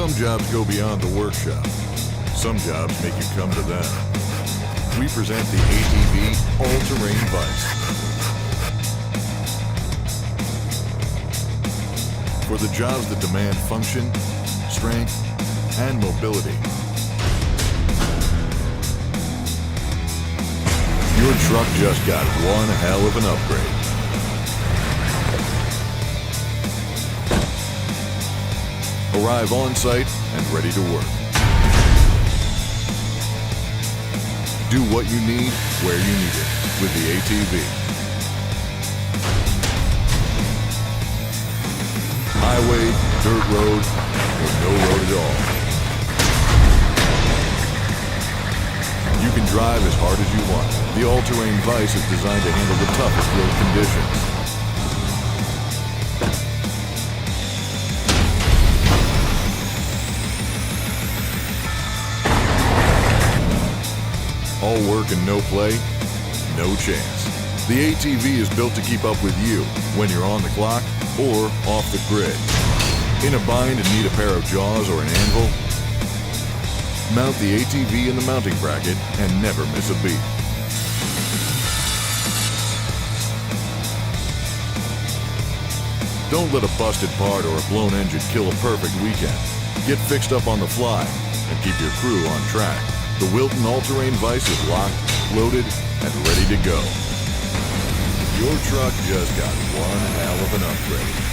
Some jobs go beyond the workshop. Some jobs make you come to them. We present the ATV All-Terrain Vise. For the jobs that demand function, strength, and mobility. Your truck just got one hell of an upgrade. Arrive on site and ready to work. Do what you need, where you need it, with the ATV. Highway, dirt road, or no road at all. You can drive as hard as you want. The All-Terrain Vise is designed to handle the toughest road conditions. All work and no play? No chance. The ATV is built to keep up with you when you're on the clock or off the grid. In a bind and need a pair of jaws or an anvil? Mount the ATV in the mounting bracket and never miss a beat. Don't let a busted part or a blown engine kill a perfect weekend. Get fixed up on the fly and keep your crew on track. The Wilton All-Terrain Vise is locked, loaded, and ready to go. Your truck just got one hell of an upgrade.